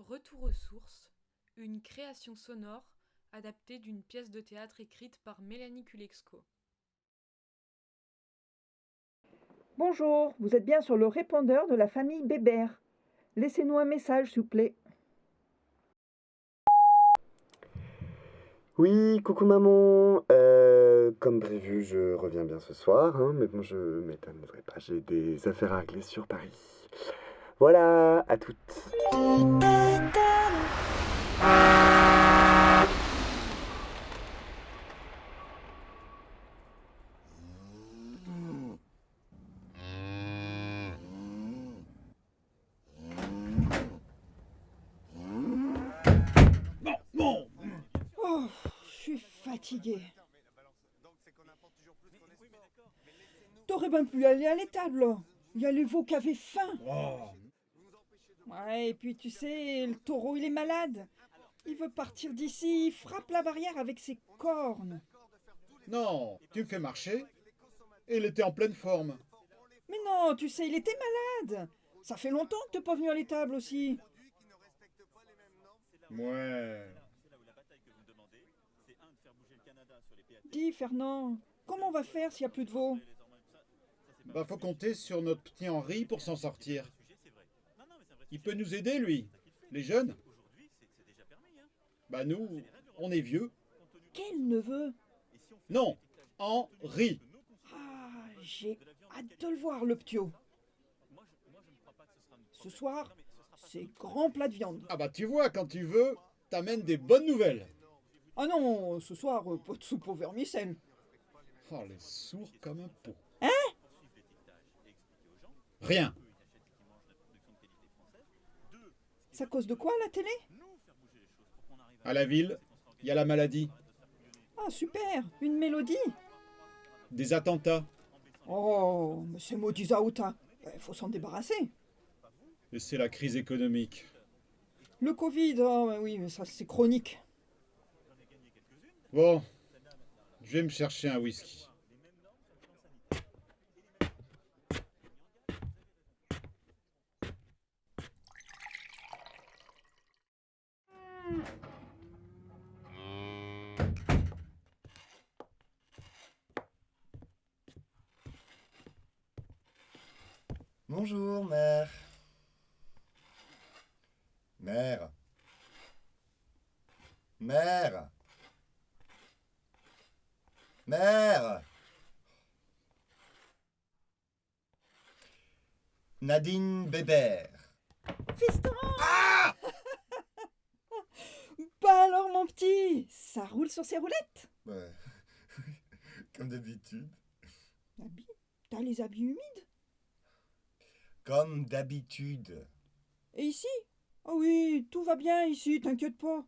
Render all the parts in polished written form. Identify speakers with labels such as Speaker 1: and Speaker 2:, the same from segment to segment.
Speaker 1: Retour aux sources, une création sonore adaptée d'une pièce de théâtre écrite par Mélanie Kulexko.
Speaker 2: Bonjour, vous êtes bien sur le répondeur de la famille Bébert. Laissez-nous un message, s'il vous plaît.
Speaker 3: Oui, coucou maman. Comme prévu, je reviens bien ce soir, hein, mais bon, je m'étonnerai pas, j'ai des affaires à régler sur Paris. Voilà, à toutes.
Speaker 2: Oh, je suis fatiguée. T'aurais bien pu aller à l'étable. Il y a les veaux qui avaient faim. Ouais, et puis tu sais, le taureau, il est malade. Il veut partir d'ici, il frappe la barrière avec ses cornes.
Speaker 4: Non, tu me fais marcher. Et il était en pleine forme.
Speaker 2: Mais non, tu sais, il était malade. Ça fait longtemps que t'es pas venu à l'étable aussi.
Speaker 4: Ouais.
Speaker 2: Dis, Fernand, comment on va faire s'il n'y a plus de veaux?
Speaker 4: Bah faut compter sur notre petit Henri pour s'en sortir. Il peut nous aider, lui. Les jeunes. Bah nous, on est vieux.
Speaker 2: Quel neveu?
Speaker 4: Non, Henri.
Speaker 2: Ah, j'ai hâte de le voir, le ptio. Ce soir, c'est grand plat de viande.
Speaker 4: Ah bah tu vois, quand tu veux, t'amènes des bonnes nouvelles.
Speaker 2: Ah non, ce soir, pas de soupe au vermicelle.
Speaker 4: Oh, les sourds comme un pot.
Speaker 2: Hein?
Speaker 4: Rien.
Speaker 2: C'est à cause de quoi, la télé?
Speaker 4: À la ville, il y a la maladie,
Speaker 2: Ah, super, une mélodie.
Speaker 4: des attentats.
Speaker 2: Oh, mais c'est maudit Zaouta. Faut s'en débarrasser.
Speaker 4: Et c'est la crise économique.
Speaker 2: Le Covid, ah oui, mais ça, c'est chronique.
Speaker 4: Bon, je vais me chercher un whisky.
Speaker 5: Bonjour, mère. Mère. Mère. Mère. Nadine Bébert.
Speaker 2: Fiston!
Speaker 5: Ah!
Speaker 2: Bah alors, mon petit, ça roule sur ses roulettes?
Speaker 5: Ouais, comme d'habitude.
Speaker 2: Habits? T'as les habits humides?
Speaker 5: Comme d'habitude.
Speaker 2: Et ici? Ah oui, tout va bien ici, t'inquiète pas.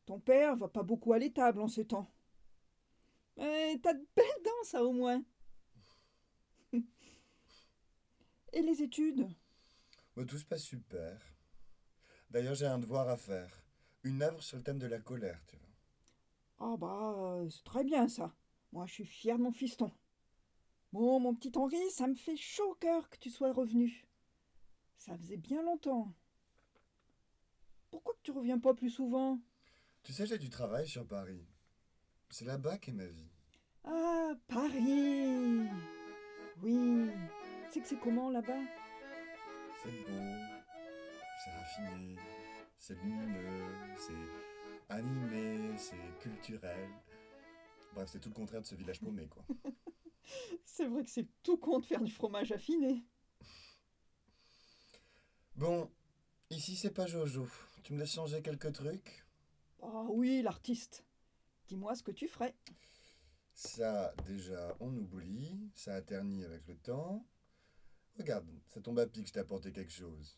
Speaker 2: Ton père va pas beaucoup à l'étable en ces temps. T'as de belles dents, ça, au moins. Et les études?
Speaker 5: Bon, tout se passe super. D'ailleurs, j'ai un devoir à faire. Une œuvre sur le thème de la colère, tu vois.
Speaker 2: Ah bah, c'est très bien, ça. Moi, je suis fière de mon fiston. Bon, mon petit Henri, ça me fait chaud au cœur que tu sois revenu. Ça faisait bien longtemps. Pourquoi que tu reviens pas plus souvent?
Speaker 5: Tu sais, j'ai du travail sur Paris. C'est là-bas qu'est ma vie.
Speaker 2: Ah, Paris! Oui. C'est que c'est comment là-bas?
Speaker 5: C'est beau, c'est raffiné, c'est lumineux, c'est animé, c'est culturel. Bref, c'est tout le contraire de ce village paumé, quoi.
Speaker 2: C'est vrai que c'est tout con de faire du fromage affiné.
Speaker 5: Bon, ici c'est pas Jojo. Tu me laisses changer quelques trucs?
Speaker 2: Ah oui, l'artiste. Dis-moi ce que tu ferais.
Speaker 5: Ça, déjà, on oublie. Ça a terni avec le temps. Regarde, ça tombe à pic, je t'ai apporté quelque chose.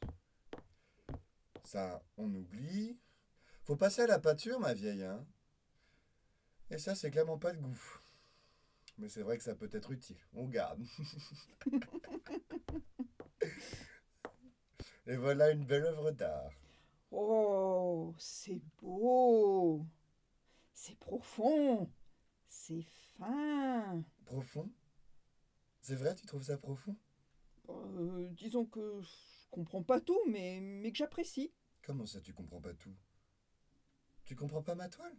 Speaker 5: Ça, on oublie. Faut passer à la pâture, ma vieille, hein. Et ça, c'est clairement pas le goût. Mais c'est vrai que ça peut être utile. On garde. Et voilà une belle œuvre d'art.
Speaker 2: Oh, c'est beau. C'est profond. C'est fin.
Speaker 5: Profond? C'est vrai, tu trouves ça profond?
Speaker 2: Disons que je comprends pas tout, mais que j'apprécie.
Speaker 5: Comment ça, tu comprends pas tout? Tu comprends pas ma toile?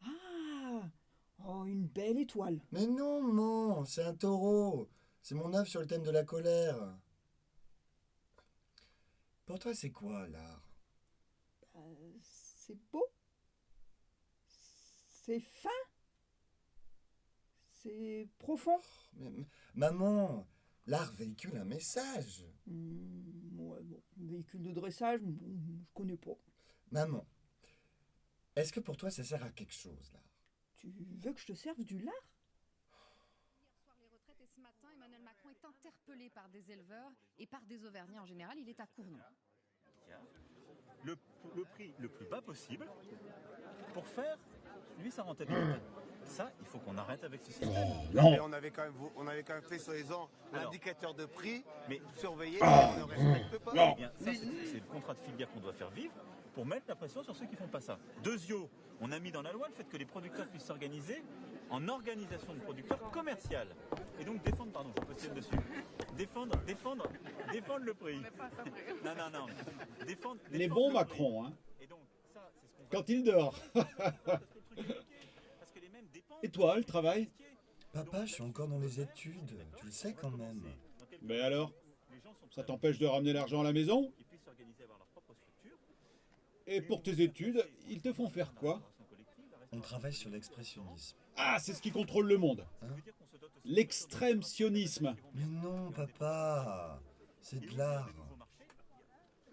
Speaker 2: Ah! Oh, une belle étoile.
Speaker 5: Mais non, maman, c'est un taureau. C'est mon œuvre sur le thème de la colère. Pour toi, c'est quoi l'art?
Speaker 2: C'est beau. C'est fin. C'est profond.
Speaker 5: Maman, l'art véhicule un message.
Speaker 2: Ouais, bon, véhicule de dressage, je connais pas.
Speaker 5: Maman, est-ce que pour toi, ça sert à quelque chose, l'art?
Speaker 2: Tu veux que je te serve du lard?
Speaker 6: Hier soir, les retraites, et ce matin, Emmanuel Macron est interpellé par des éleveurs et par des Auvergnats en général. Il est à Cournon.
Speaker 7: Le prix le plus bas possible pour faire, lui, sa rentabilité. Ça, il faut qu'on arrête avec ce système.
Speaker 8: Mais on avait quand même fait sur les ans l'indicateur de prix, mais surveiller, on ne respecte pas.
Speaker 7: Eh bien, ça, c'est le contrat de filière qu'on doit faire vivre pour mettre la pression sur ceux qui font pas ça. Deuxièmement, on a mis dans la loi le fait que les producteurs puissent s'organiser en organisation de producteurs commerciale. Et donc défendre, pardon, je positionne dessus. Défendre le prix. Non. Défendre
Speaker 4: Les bons
Speaker 7: le
Speaker 4: Macron, hein.
Speaker 7: prix. Et donc, ça, c'est ce qu'on
Speaker 4: Quand il dort.
Speaker 7: Parce que les mêmes dépendent.
Speaker 4: Et toi, le travail?
Speaker 5: Papa, je suis encore dans les études. Tu le sais quand même.
Speaker 4: Mais alors, ça t'empêche de ramener l'argent à la maison?
Speaker 7: Ils puissent s'organiser, avoir leur propre structure.
Speaker 4: Et pour tes études, ils te font faire quoi?
Speaker 5: On travaille sur l'expressionnisme.
Speaker 4: Ah, c'est ce qui contrôle le monde. L'extrême sionisme.
Speaker 5: Mais non, papa. C'est de l'art.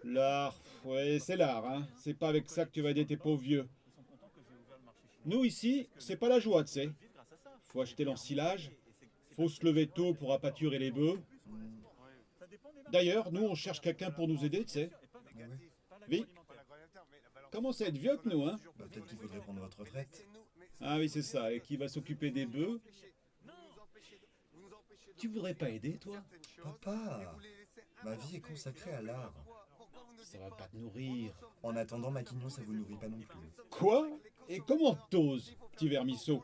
Speaker 4: L'art, ouais, c'est l'art, hein. C'est pas avec ça que tu vas aider tes pauvres vieux. Nous, ici, c'est pas la joie, tu sais. Faut acheter l'ensilage, faut se lever tôt pour appâturer les bœufs. D'ailleurs, nous, on cherche quelqu'un pour nous aider, tu sais.
Speaker 5: Ah ouais?
Speaker 4: Oui. Commence à être vieux que nous, hein.
Speaker 5: Bah, peut-être qu'il faudrait prendre votre retraite.
Speaker 4: Ah oui, c'est ça. Et qui va s'occuper des bœufs? Tu voudrais pas aider, toi?
Speaker 5: Papa, ma vie est consacrée à l'art.
Speaker 4: Ça va pas te nourrir.
Speaker 5: En attendant, Maquignon, ça vous nourrit pas non plus.
Speaker 4: Quoi? Et comment t'oses, petit vermisseau?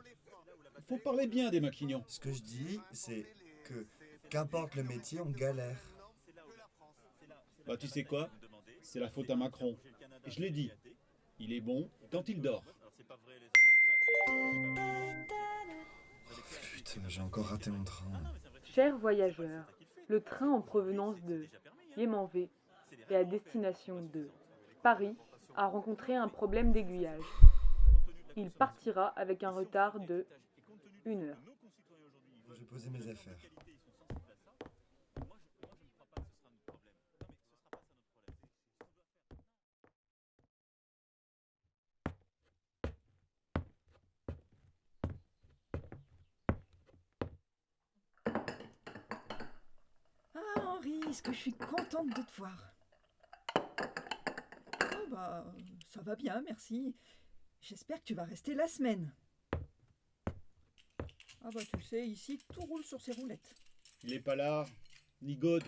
Speaker 4: Faut parler bien des maquignons.
Speaker 5: Ce que je dis, c'est que qu'importe le métier, on galère.
Speaker 4: Bah, tu sais quoi? C'est la faute à Macron. Je l'ai dit. Il est bon quand il dort.
Speaker 5: Putain, j'ai encore raté mon train.
Speaker 1: Chers voyageurs, le train en provenance de Yémanvé et à destination de Paris a rencontré un problème d'aiguillage. Il partira avec un retard de 1 heure.
Speaker 5: Je vais poser mes affaires.
Speaker 2: Ah, Henri, est-ce que je suis contente de te voir. Oh bah, ça va bien, merci. J'espère que tu vas rester la semaine. Ah bah, tu sais, ici, tout roule sur ses roulettes.
Speaker 4: Il est pas là, ni God.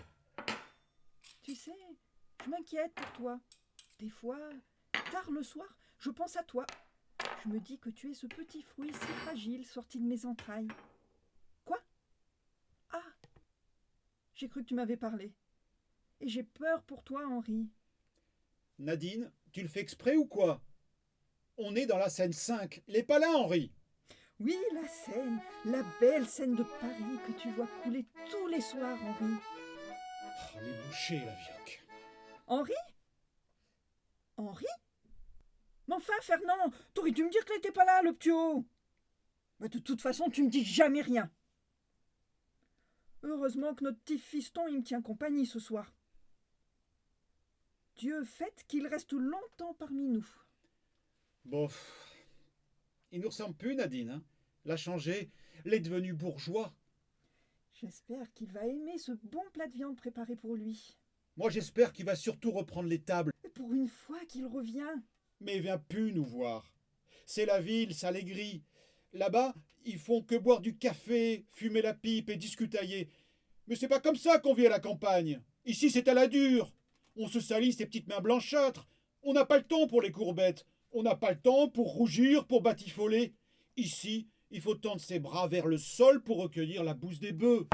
Speaker 2: Tu sais, je m'inquiète pour toi. Des fois, tard le soir, je pense à toi. Je me dis que tu es ce petit fruit si fragile sorti de mes entrailles. Quoi? Ah! J'ai cru que tu m'avais parlé. Et j'ai peur pour toi, Henri.
Speaker 4: Nadine, tu le fais exprès ou quoi? On est dans la scène 5. Il est pas là, Henri.
Speaker 2: Oui, la Seine, la belle Seine de Paris que tu vois couler tous les soirs, Henri.
Speaker 4: Oh, les bouchers, la vioque.
Speaker 2: Henri? Henri? Mais enfin, Fernand, t'aurais dû me dire qu'il n'était pas là, le ptio. Mais de toute façon, tu me dis jamais rien. Heureusement que notre petit fiston, il me tient compagnie ce soir. Dieu fait qu'il reste longtemps parmi nous.
Speaker 4: Bon, il nous ressemble plus, Nadine. Hein. L'a changé, l'est devenu bourgeois.
Speaker 2: J'espère qu'il va aimer ce bon plat de viande préparé pour lui.
Speaker 4: Moi, j'espère qu'il va surtout reprendre les tables.
Speaker 2: Et pour une fois qu'il revient.
Speaker 4: Mais il vient plus nous voir. C'est la ville, ça l'aigrit. Là-bas, ils font que boire du café, fumer la pipe et discutailler. Mais c'est pas comme ça qu'on vit à la campagne. Ici, c'est à la dure. On se salit ses petites mains blanchâtres. On n'a pas le temps pour les courbettes. On n'a pas le temps pour rougir, pour batifoler. Ici, il faut tendre ses bras vers le sol pour recueillir la bouse des bœufs.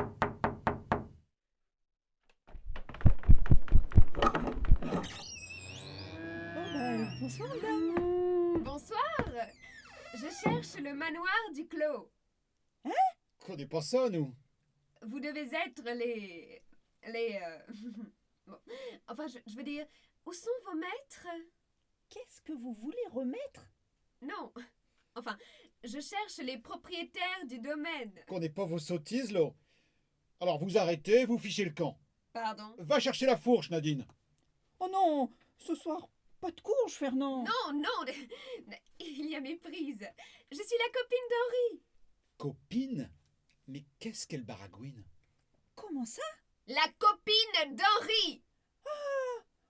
Speaker 2: Oh, Bonsoir, madame.
Speaker 9: Bonsoir. Je cherche le manoir du Clos.
Speaker 4: Connais pas ça, nous.
Speaker 9: Vous devez être les... Bon. Enfin, je veux dire, où sont vos maîtres?
Speaker 2: Qu'est-ce que vous voulez remettre?
Speaker 9: Non. Enfin, je cherche les propriétaires du domaine.
Speaker 4: Connais pas vos sottises, là. Alors vous arrêtez, vous fichez le camp.
Speaker 9: Pardon?
Speaker 4: Va chercher la fourche, Nadine.
Speaker 2: Oh non, ce soir, pas de courge, Fernand.
Speaker 9: Non, non, il y a méprise. Je suis la copine d'Henri.
Speaker 4: Copine? Mais qu'est-ce qu'elle baragouine?
Speaker 2: Comment ça?
Speaker 9: La copine d'Henri.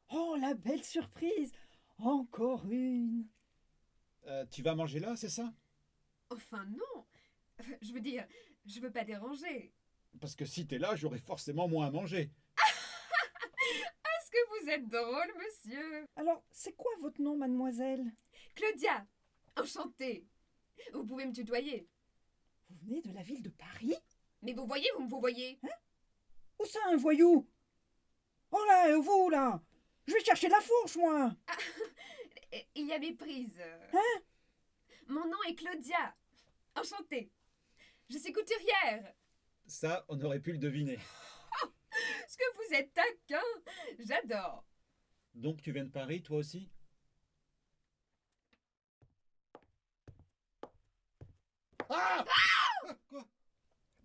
Speaker 2: Oh, la belle surprise. Encore une.
Speaker 4: Tu vas manger là, c'est ça?
Speaker 9: Enfin, non. Je veux dire, je veux pas déranger.
Speaker 4: Parce que si t'es là, j'aurai forcément moins à manger.
Speaker 9: Est-ce que vous êtes drôle, monsieur?
Speaker 2: Alors, c'est quoi votre nom, mademoiselle?
Speaker 9: Claudia, enchantée. Vous pouvez me tutoyer.
Speaker 2: Vous venez de la ville de Paris?
Speaker 9: Mais vous voyez, vous me voyez?
Speaker 2: Où ça, un voyou? Oh là, vous, là! Je vais chercher la fourche, moi!
Speaker 9: Il y a méprise.
Speaker 2: Hein?
Speaker 9: Mon nom est Claudia. Enchantée. Je suis couturière.
Speaker 4: Ça, on aurait pu le deviner.
Speaker 9: Est-ce que vous êtes taquin? J'adore.
Speaker 4: Donc tu viens de Paris, toi aussi? Ah! Quoi?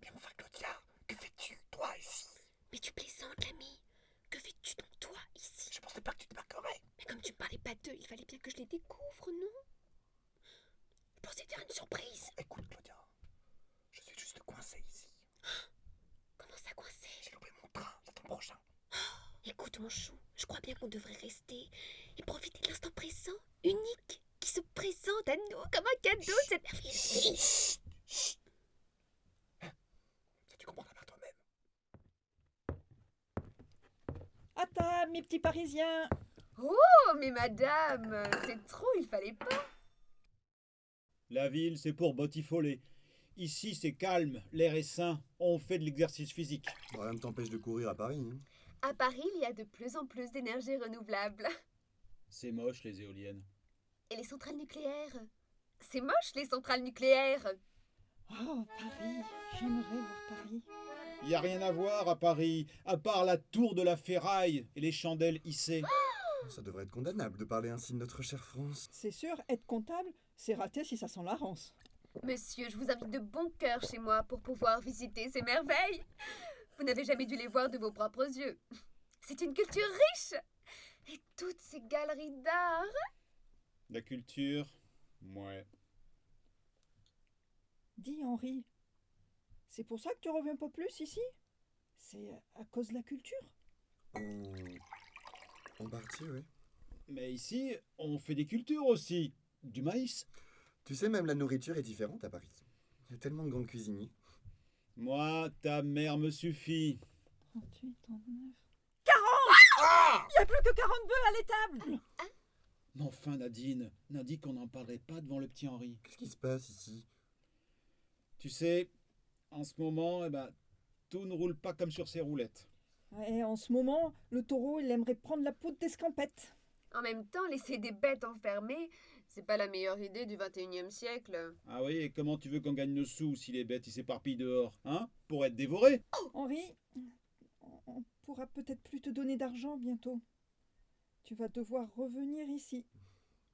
Speaker 3: Mais enfin, Claudia, que fais-tu, toi, ici?
Speaker 10: Mais tu plaisantes, l'ami. Que fais-tu donc, toi, ici?
Speaker 3: Je pensais pas que tu te marquerais.
Speaker 10: Mais comme tu parlais pas d'eux, il fallait bien que je les découvre, non? Je pensais faire une surprise.
Speaker 3: Écoute, Claudia, je suis juste coincé ici.
Speaker 10: Comment ça, coincé?
Speaker 3: J'ai loupé mon train, l'attend prochain.
Speaker 10: Écoute, mon chou, je crois bien qu'on devrait rester et profiter de l'instant présent, unique, qui se présente à nous comme un cadeau de cette merveilleuse vie.
Speaker 3: Ça, tu comprendras par toi-même.
Speaker 2: À table, mes petits Parisiens!
Speaker 9: Oh, mais madame, c'est trop, il fallait pas.
Speaker 4: La ville, c'est pour botifoler. Ici, c'est calme, l'air est sain, on fait de l'exercice physique.
Speaker 5: Bon, rien ne t'empêche de courir à Paris. Hein.
Speaker 9: À Paris, il y a de plus en plus d'énergie renouvelable.
Speaker 4: C'est moche, les éoliennes.
Speaker 9: Et les centrales nucléaires? C'est moche, les centrales nucléaires.
Speaker 2: Oh, Paris! J'aimerais voir Paris.
Speaker 4: Y a rien à voir à Paris, à part la tour de la ferraille et les chandelles hissées.
Speaker 5: Ça devrait être condamnable de parler ainsi de notre chère France.
Speaker 2: C'est sûr, être comptable, c'est raté si ça sent la rance.
Speaker 9: Monsieur, je vous invite de bon cœur chez moi pour pouvoir visiter ces merveilles. Vous n'avez jamais dû les voir de vos propres yeux. C'est une culture riche. Et toutes ces galeries d'art.
Speaker 4: La culture, ouais.
Speaker 2: Dis, Henri, c'est pour ça que tu reviens pas plus ici? C'est à cause de la culture?
Speaker 5: En partie, oui.
Speaker 4: Mais ici, on fait des cultures aussi. Du maïs.
Speaker 5: Tu sais, même la nourriture est différente à Paris. Il y a tellement de grands cuisiniers.
Speaker 4: Moi, ta mère me suffit.
Speaker 2: 38, 39... 40! Il n'y a plus que 40 bœufs à l'étable!
Speaker 4: Mais enfin, Nadine, n'a dit qu'on n'en parlerait pas devant le petit Henri.
Speaker 5: Qu'est-ce qui se passe ici?
Speaker 4: Tu sais, en ce moment, tout ne roule pas comme sur ses roulettes.
Speaker 2: Et en ce moment, le taureau, il aimerait prendre la poudre d'escampette.
Speaker 9: En même temps, laisser des bêtes enfermées, c'est pas la meilleure idée du 21e siècle.
Speaker 4: Ah oui, et comment tu veux qu'on gagne nos sous si les bêtes ils s'éparpillent dehors, hein? Pour être dévorées?
Speaker 2: Henri, on pourra peut-être plus te donner d'argent bientôt. Tu vas devoir revenir ici.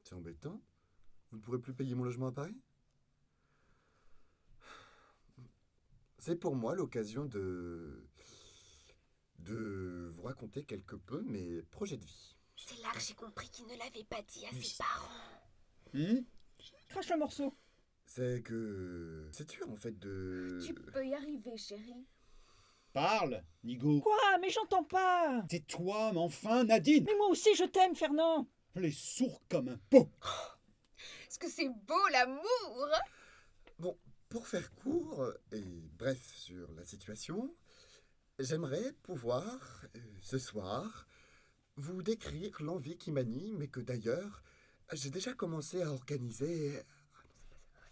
Speaker 5: C'est embêtant. Vous ne pourrez plus payer mon logement à Paris? C'est pour moi l'occasion de vous raconter quelque peu mes projets de vie.
Speaker 10: C'est là que j'ai compris qu'il ne l'avait pas dit à ses parents.
Speaker 2: Crache le morceau.
Speaker 5: C'est que... C'est dur en fait de...
Speaker 9: Tu peux y arriver, chérie.
Speaker 4: Parle, Nigo.
Speaker 2: Quoi? Mais j'entends pas.
Speaker 4: Tais-toi, mais enfin, Nadine.
Speaker 2: Mais moi aussi, je t'aime, Fernand.
Speaker 4: Les sourds comme un pot.
Speaker 9: Est-ce que c'est beau, l'amour?
Speaker 5: Bon, pour faire court et bref sur la situation, j'aimerais pouvoir, ce soir, vous décrire l'envie qui m'anime et que d'ailleurs, j'ai déjà commencé à organiser...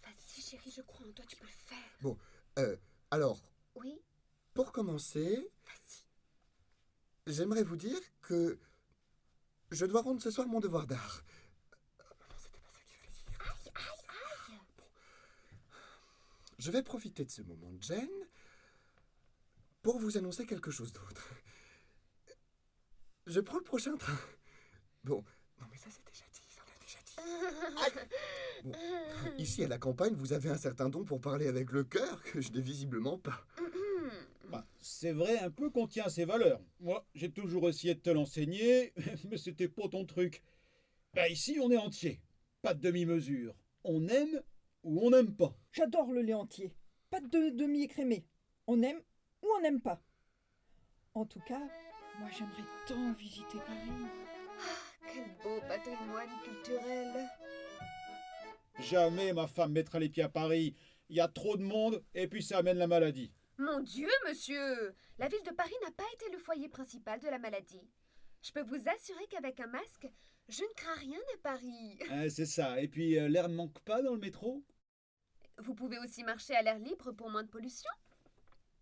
Speaker 10: Vas-y, chérie, je crois en toi, tu peux le faire.
Speaker 5: Bon, alors,
Speaker 10: Oui?
Speaker 5: pour commencer,
Speaker 10: Vas-y.
Speaker 5: j'aimerais vous dire que je dois rendre ce soir mon devoir d'art. je vais profiter de ce moment de gêne pour vous annoncer quelque chose d'autre. Je prends le prochain train. Bon, non mais ça c'est déjà dit, ça on l'a déjà dit. Aïe. Bon, ici à la campagne, vous avez un certain don pour parler avec le cœur que je n'ai visiblement pas.
Speaker 4: Bah, c'est vrai un peu qu'on tient à ses valeurs. Moi, j'ai toujours essayé de te l'enseigner, mais c'était pas ton truc. Bah, ici, on est entier. Pas de demi-mesure. On aime ou on n'aime pas.
Speaker 2: J'adore le lait entier. Pas de demi-écrémé. On aime ou on n'aime pas. En tout cas, moi j'aimerais tant visiter Paris.
Speaker 9: Quel beau patrimoine culturel.
Speaker 4: Jamais ma femme mettra les pieds à Paris. Il y a trop de monde et puis ça amène la maladie.
Speaker 9: Mon Dieu, monsieur! La ville de Paris n'a pas été le foyer principal de la maladie. Je peux vous assurer qu'avec un masque, je ne crains rien à Paris.
Speaker 4: C'est ça. Et puis l'air ne manque pas dans le métro.
Speaker 9: Vous pouvez aussi marcher à l'air libre pour moins de pollution.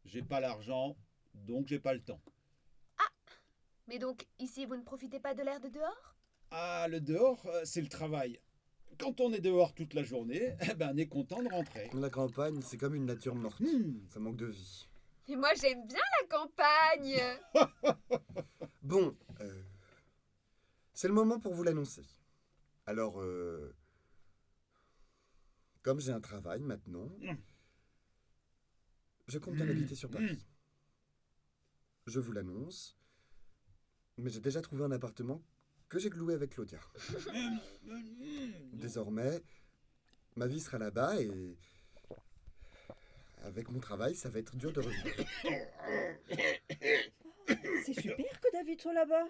Speaker 4: J'ai pas l'argent, donc j'ai pas le temps.
Speaker 9: Mais donc, ici, vous ne profitez pas de l'air de dehors?
Speaker 4: Ah, le dehors, c'est le travail. Quand on est dehors toute la journée, on est content de rentrer.
Speaker 5: La campagne, c'est comme une nature morte. Ça manque de vie.
Speaker 9: Mais moi, j'aime bien la campagne.
Speaker 5: Bon, c'est le moment pour vous l'annoncer. Alors, comme j'ai un travail maintenant, je compte bien habiter sur Paris. Je vous l'annonce, mais j'ai déjà trouvé un appartement que j'ai loué avec Claudia. Désormais, ma vie sera là-bas et avec mon travail, ça va être dur de revenir.
Speaker 2: C'est super que David soit là-bas.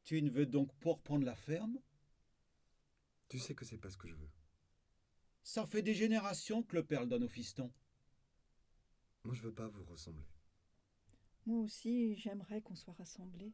Speaker 4: Tu ne veux donc pas reprendre la ferme?
Speaker 5: Tu sais que c'est pas ce que je veux.
Speaker 4: Ça fait des générations que le père le donne au fiston.
Speaker 5: Moi, je veux pas vous ressembler.
Speaker 2: Moi aussi, j'aimerais qu'on soit rassemblés.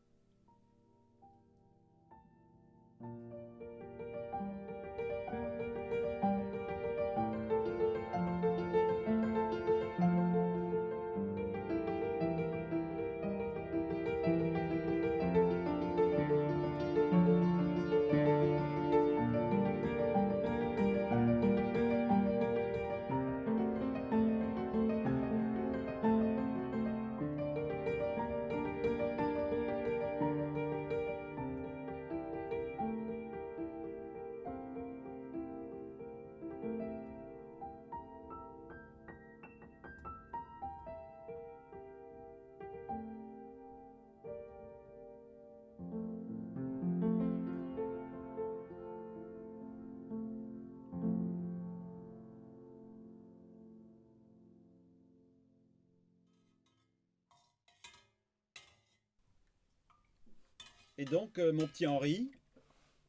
Speaker 4: Et donc, mon petit Henri,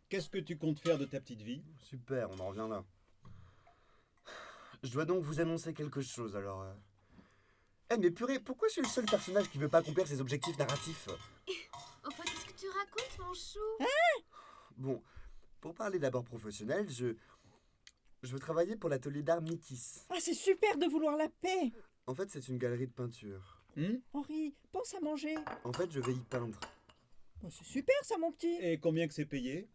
Speaker 4: qu'est-ce que tu comptes faire de ta petite vie?
Speaker 3: Super, on en revient là. Je dois donc vous annoncer quelque chose, alors... mais purée, pourquoi je suis le seul personnage qui veut pas accomplir ses objectifs narratifs?
Speaker 9: Enfin, qu'est-ce que tu racontes, mon chou?
Speaker 3: Bon, pour parler d'abord professionnel, je veux travailler pour l'atelier d'art Métis.
Speaker 2: Ah, c'est super de vouloir la paix.
Speaker 3: En fait, c'est une galerie de peinture.
Speaker 2: Henri, pense à manger.
Speaker 3: En fait, je vais y peindre.
Speaker 2: Oh, c'est super ça, mon petit.
Speaker 4: Et combien que c'est payé?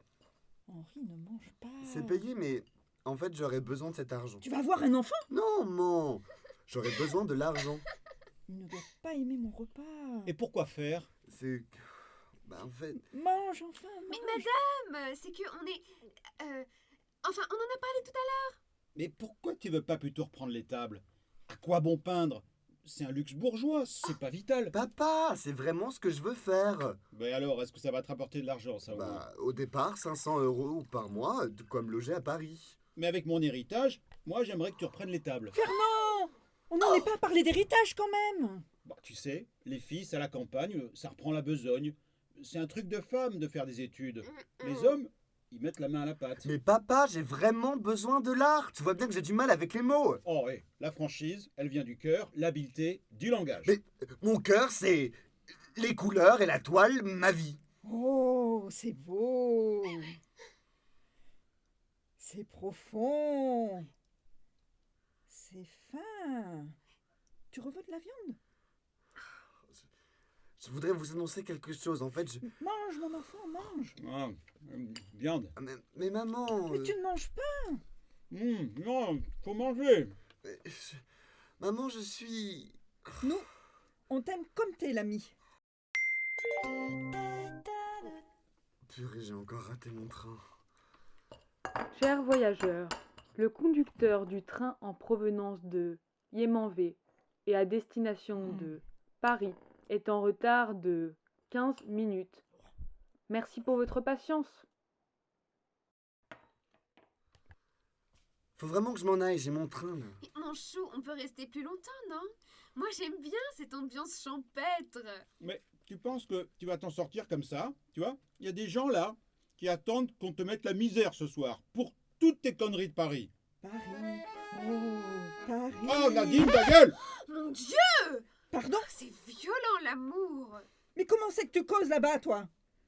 Speaker 2: Henri, ne mange pas.
Speaker 3: C'est payé, mais en fait, j'aurais besoin de cet argent.
Speaker 2: Tu vas avoir un enfant?
Speaker 3: Non, man, j'aurais besoin de l'argent.
Speaker 2: Il ne doit pas aimer mon repas.
Speaker 4: Et pourquoi faire?
Speaker 3: C'est... en fait...
Speaker 2: Mange, enfin, mange.
Speaker 9: Mais madame, c'est que on est... Enfin, on en a parlé tout à l'heure.
Speaker 4: Mais pourquoi tu veux pas plutôt reprendre les tables? À quoi bon peindre? C'est un luxe bourgeois, c'est pas vital.
Speaker 3: Papa, c'est vraiment ce que je veux faire.
Speaker 4: Mais alors, est-ce que ça va te rapporter de l'argent, ça?
Speaker 3: Au départ, 500 € par mois, de quoi me loger à Paris.
Speaker 4: Mais avec mon héritage, moi j'aimerais que tu reprennes les tables.
Speaker 2: Fernand, on n'en est pas parlé d'héritage quand même.
Speaker 4: Tu sais, les fils à la campagne, ça reprend la besogne. C'est un truc de femme de faire des études. Les hommes, ils mettent la main à la pâte.
Speaker 3: Mais papa, j'ai vraiment besoin de l'art. Tu vois bien que j'ai du mal avec les mots.
Speaker 4: Oh, et la franchise, elle vient du cœur, l'habileté, du langage.
Speaker 3: Mais mon cœur, c'est les couleurs et la toile, ma vie.
Speaker 2: Oh, c'est beau. C'est profond. C'est fin. Tu reveux de la viande?
Speaker 3: Je voudrais vous annoncer quelque chose. En fait,
Speaker 2: Mange, mon enfant, mange.
Speaker 4: Ah, viande.
Speaker 3: Mais maman...
Speaker 2: Mais tu ne manges pas.
Speaker 4: Non, faut manger.
Speaker 3: Maman, je suis...
Speaker 2: Nous, on t'aime comme t'es, l'ami.
Speaker 3: Purée, j'ai encore raté mon train.
Speaker 1: Chers voyageurs, le conducteur du train en provenance de Yémanvé et à destination de Paris est en retard de 15 minutes. Merci pour votre patience.
Speaker 3: Faut vraiment que je m'en aille, j'ai mon train là.
Speaker 9: Mais mon chou, on peut rester plus longtemps, non? Moi, j'aime bien cette ambiance champêtre.
Speaker 4: Mais tu penses que tu vas t'en sortir comme ça? Tu vois, il y a des gens là qui attendent qu'on te mette la misère ce soir pour toutes tes conneries de Paris.
Speaker 2: Paris. Oh, Paris.
Speaker 4: Oh, Nadine, ta gueule!
Speaker 9: Mon Dieu!
Speaker 2: Pardon?
Speaker 9: C'est violent, l'amour.
Speaker 2: Mais comment c'est que tu causes là-bas, toi?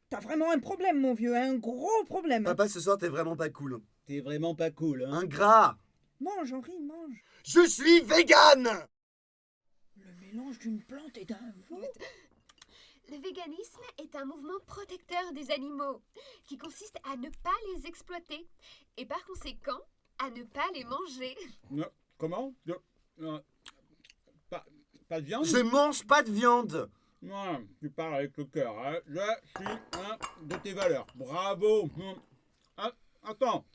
Speaker 2: T'as vraiment un problème, mon vieux, un gros problème.
Speaker 3: Papa, ce soir, t'es vraiment pas cool.
Speaker 4: T'es vraiment pas cool, hein?
Speaker 3: Ingrat!
Speaker 2: Mange, Henri, mange.
Speaker 3: Je suis vegan!
Speaker 2: Le mélange d'une plante et d'un veau.
Speaker 9: Le véganisme est un mouvement protecteur des animaux qui consiste à ne pas les exploiter et par conséquent à ne pas les manger.
Speaker 4: Non, comment? Pas de viande?
Speaker 3: Je mange pas de viande!
Speaker 4: Ouais, tu parles avec le cœur. Hein. Je suis un de tes valeurs. Bravo. Ah, attends.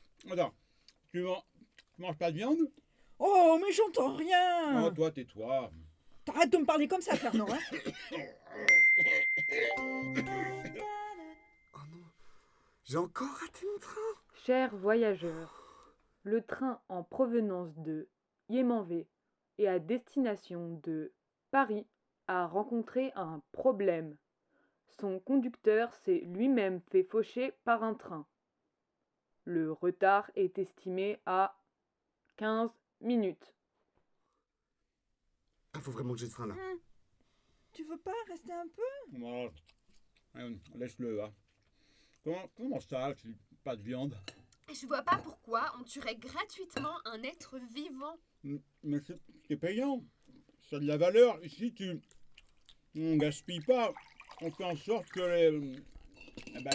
Speaker 4: Tu manges pas de viande?
Speaker 2: Oh, mais j'entends rien.
Speaker 4: Oh, toi, tais-toi.
Speaker 2: T'arrêtes de me parler comme ça, Fernand, hein?
Speaker 3: Oh non, j'ai encore raté mon train.
Speaker 1: Chers voyageurs, le train en provenance de Yémanvé et à destination de Paris a rencontré un problème. Son conducteur s'est lui-même fait faucher par un train. Le retard est estimé à 15 minutes.
Speaker 3: Ah, faut vraiment que j'ai ce train là.
Speaker 2: Tu veux pas rester un peu?
Speaker 4: Oh, laisse-le, hein. Comment ça, pas de viande?
Speaker 9: Je vois pas pourquoi on tuerait gratuitement un être vivant.
Speaker 4: Mais c'est payant. Ça a de la valeur. Ici, on gaspille pas. On fait en sorte que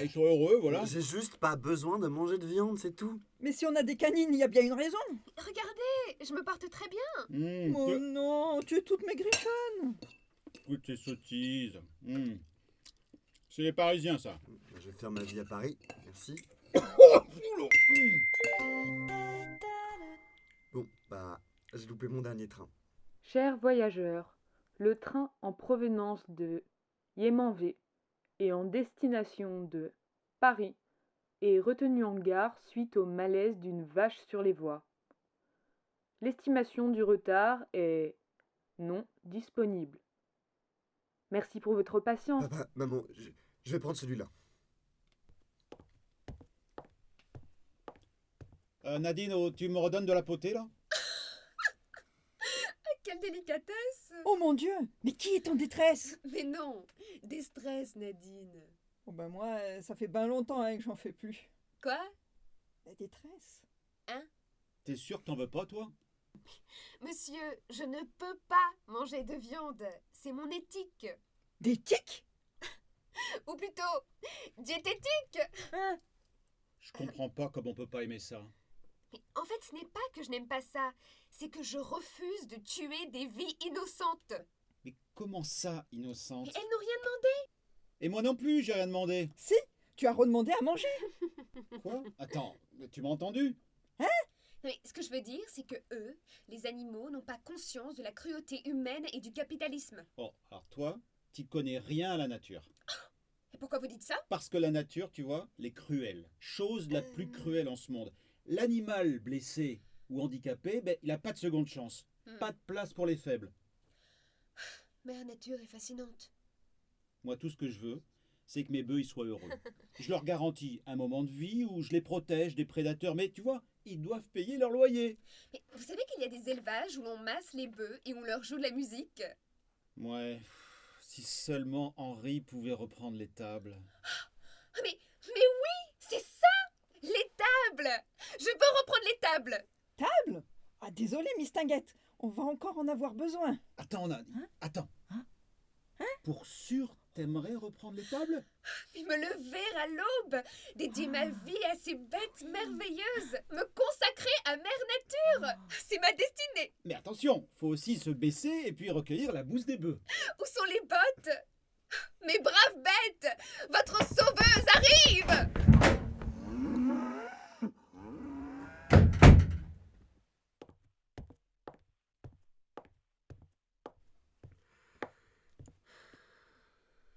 Speaker 4: ils soient heureux, voilà.
Speaker 3: J'ai juste pas besoin de manger de viande, c'est tout.
Speaker 2: Mais si on a des canines, il y a bien une raison.
Speaker 9: Regardez, je me porte très bien.
Speaker 2: Oh non, tu es toute maigrichonne.
Speaker 4: Toutes ces sottises. C'est les Parisiens, ça.
Speaker 3: Je vais faire ma vie à Paris, merci. Bon, bah, j'ai loupé mon dernier train.
Speaker 1: Chers voyageurs, le train en provenance de Yémanvé et en destination de Paris est retenu en gare suite au malaise d'une vache sur les voies. L'estimation du retard est non disponible. Merci pour votre patience.
Speaker 3: Papa, maman, je vais prendre celui-là.
Speaker 4: Nadine, tu me redonnes de la potée, là?
Speaker 9: Quelle délicatesse!
Speaker 2: Oh mon Dieu, mais qui est en détresse?
Speaker 9: Mais non, des stress, Nadine.
Speaker 2: Oh ben moi, ça fait bien longtemps que j'en fais plus.
Speaker 9: Quoi?
Speaker 2: La détresse?
Speaker 9: Hein?
Speaker 4: T'es sûr que t'en veux pas, toi?
Speaker 9: Monsieur, je ne peux pas manger de viande. C'est mon éthique.
Speaker 2: D'éthique?
Speaker 9: Ou plutôt, diététique.
Speaker 2: Hein?
Speaker 4: Je comprends pas comment on peut pas aimer ça.
Speaker 9: Mais en fait, ce n'est pas que je n'aime pas ça. C'est que je refuse de tuer des vies innocentes.
Speaker 4: Mais comment ça, innocente?
Speaker 9: Mais elles n'ont rien demandé.
Speaker 4: Et moi non plus, j'ai rien demandé.
Speaker 2: Si, tu as redemandé à manger.
Speaker 4: Quoi? Attends, tu m'as entendu?
Speaker 2: Hein?
Speaker 9: Mais ce que je veux dire, c'est que eux, les animaux, n'ont pas conscience de la cruauté humaine et du capitalisme.
Speaker 4: Oh, alors toi, t'y connais rien à la nature.
Speaker 9: Et pourquoi vous dites ça?
Speaker 4: Parce que la nature, tu vois, elle est cruelle. Chose la plus cruelle en ce monde. L'animal blessé ou handicapé, il n'a pas de seconde chance. Pas de place pour les faibles.
Speaker 9: Mère Nature est fascinante.
Speaker 4: Moi, tout ce que je veux, c'est que mes bœufs ils soient heureux. Je leur garantis un moment de vie où je les protège des prédateurs. Mais tu vois, ils doivent payer leur loyer.
Speaker 9: Mais vous savez qu'il y a des élevages où l'on masse les bœufs et on leur joue de la musique?
Speaker 4: Ouais, si seulement Henri pouvait reprendre les tables.
Speaker 9: Mais oui, c'est ça! Les tables! Je peux reprendre les tables!
Speaker 2: Table? Ah désolé, Miss Tinguette, on va encore en avoir besoin.
Speaker 4: Attends, Nadine, attends.
Speaker 2: Hein?
Speaker 4: Pour sûr, T'aimerais reprendre les tables?
Speaker 9: Mais me lever à l'aube, dédier ma vie à ces bêtes merveilleuses, me consacrer à Mère Nature, c'est ma destinée.
Speaker 4: Mais attention, faut aussi se baisser et puis recueillir la bouse des bœufs.
Speaker 9: Où sont les bottes? Mes braves bêtes, votre sauveuse arrive!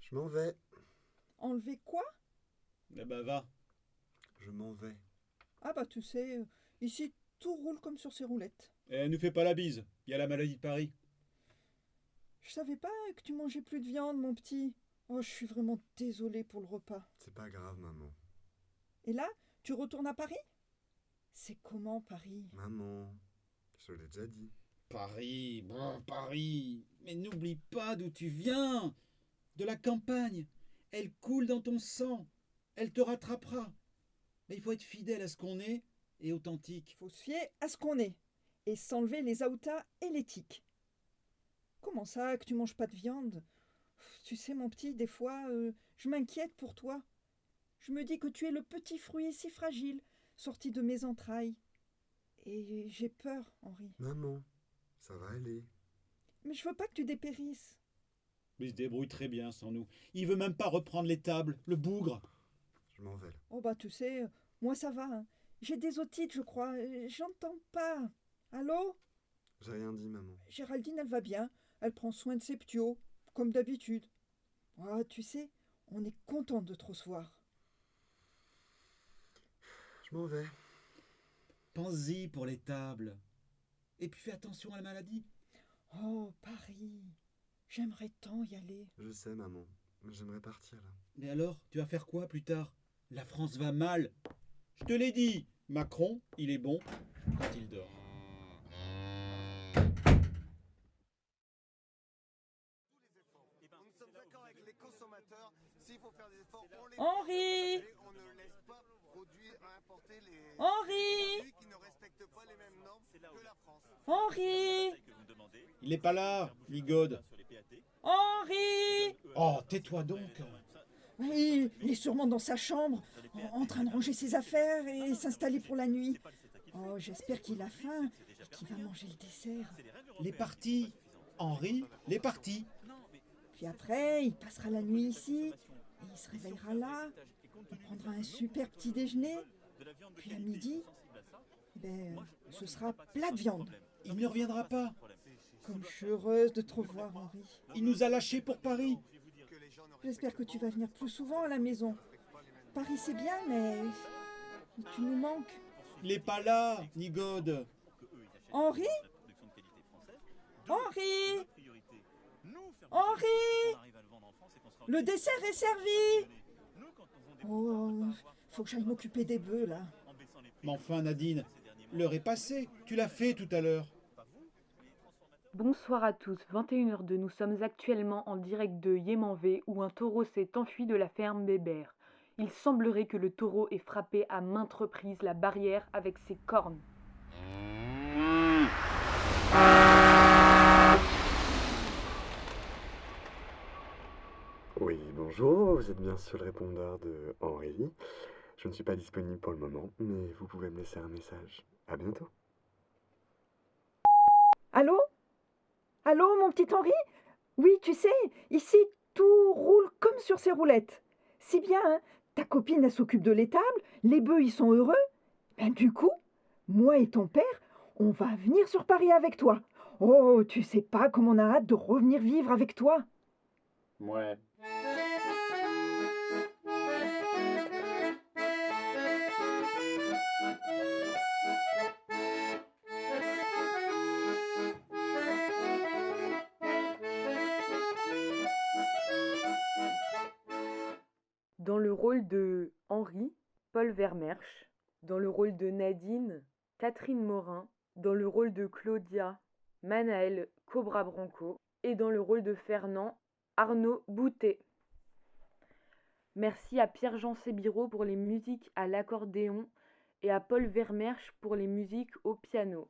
Speaker 3: Je m'en vais.
Speaker 2: Enlever quoi?
Speaker 4: Eh ben va.
Speaker 3: Je m'en vais.
Speaker 2: Ah bah tu sais, ici tout roule comme sur ses roulettes.
Speaker 4: Eh, nous fais pas la bise, il y a la maladie de Paris.
Speaker 2: Je savais pas que tu mangeais plus de viande, mon petit. Oh, je suis vraiment désolée pour le repas.
Speaker 3: C'est pas grave, maman.
Speaker 2: Et là, tu retournes à Paris? C'est comment, Paris?
Speaker 3: Maman, je l'ai déjà dit.
Speaker 4: Paris, Paris. Mais n'oublie pas d'où tu viens. De la campagne. Elle coule dans ton sang. Elle te rattrapera. Mais il faut être fidèle à ce qu'on est et authentique.
Speaker 2: Faut se fier à ce qu'on est et s'enlever les aoutas et les tiques. Comment ça que tu manges pas de viande? Tu sais, mon petit, des fois, je m'inquiète pour toi. Je me dis que tu es le petit fruit si fragile, sorti de mes entrailles. Et j'ai peur, Henri.
Speaker 3: Maman, ça va aller.
Speaker 2: Mais je veux pas que tu dépérisses.
Speaker 4: Mais il se débrouille très bien sans nous. Il veut même pas reprendre les tables, le bougre.
Speaker 3: Je m'en vais.
Speaker 2: Oh bah tu sais, moi ça va. Hein. J'ai des otites, je crois. J'entends pas. Allô?
Speaker 3: J'ai rien dit, maman.
Speaker 2: Géraldine, elle va bien. Elle prend soin de ses ptios, comme d'habitude. Ah, tu sais, on est content de te recevoir.
Speaker 3: Je m'en vais.
Speaker 4: Pense-y pour les tables. Et puis fais attention à la maladie.
Speaker 2: Oh, Paris. J'aimerais tant y aller.
Speaker 3: Je sais, maman. Mais j'aimerais partir, là.
Speaker 4: Mais alors, tu vas faire quoi plus tard? La France va mal. Je te l'ai dit. Macron, il est bon quand il dort.
Speaker 8: Nous sommes d'accord avec les consommateurs. S'il faut faire des efforts, on les
Speaker 2: Henri!
Speaker 8: fait. On ne laisse pas produire, importer les
Speaker 2: Henri!
Speaker 8: produits qui ne respectent pas les mêmes normes que la France.
Speaker 2: Henri!
Speaker 4: Il est pas là, Ligode.
Speaker 2: Henri!
Speaker 4: Oh, tais-toi donc.
Speaker 2: Oui, il est sûrement dans sa chambre, en train de ranger ses affaires et s'installer pour la nuit. Oh, j'espère qu'il a faim et qu'il va manger le dessert.
Speaker 4: Les partis. Henri, les partis.
Speaker 2: Puis après, il passera la nuit ici, et il se réveillera là, il prendra un super petit déjeuner, puis à midi, ce sera plat de viande.
Speaker 4: Il ne reviendra pas.
Speaker 2: Comme je suis heureuse de te revoir, Henri.
Speaker 4: Il nous a lâchés pour Paris.
Speaker 2: J'espère que tu vas venir plus souvent à la maison. Paris, c'est bien, mais tu nous manques.
Speaker 4: Il est pas là, Nigode.
Speaker 2: Henri? Henri? Henri? Le dessert est servi. Oh, faut que j'aille m'occuper des bœufs, là.
Speaker 4: Mais enfin, Nadine, l'heure est passée. Tu l'as fait tout à l'heure.
Speaker 1: Bonsoir à tous, 21h02, nous sommes actuellement en direct de Yémanvé où un taureau s'est enfui de la ferme Bébert. Il semblerait que le taureau ait frappé à maintes reprises la barrière avec ses cornes.
Speaker 3: Oui, bonjour, vous êtes bien sur le répondeur de Henri. Je ne suis pas disponible pour le moment, mais vous pouvez me laisser un message. À bientôt.
Speaker 2: Allô? Allô, mon petit Henri? Oui, tu sais, ici, tout roule comme sur ses roulettes. Si bien, hein, ta copine, elle s'occupe de l'étable, les bœufs, ils sont heureux. Ben, du coup, moi et ton père, on va venir sur Paris avec toi. Oh, tu sais pas comme on a hâte de revenir vivre avec toi.
Speaker 11: Ouais.
Speaker 1: Dans le rôle de Henri, Paul Vermersch. Dans le rôle de Nadine, Catherine Morin. Dans le rôle de Claudia, Manaël Cobra Branco. Et dans le rôle de Fernand, Arnaud Boutet. Merci à Pierre-Jean Sébiro pour les musiques à l'accordéon et à Paul Vermersch pour les musiques au piano.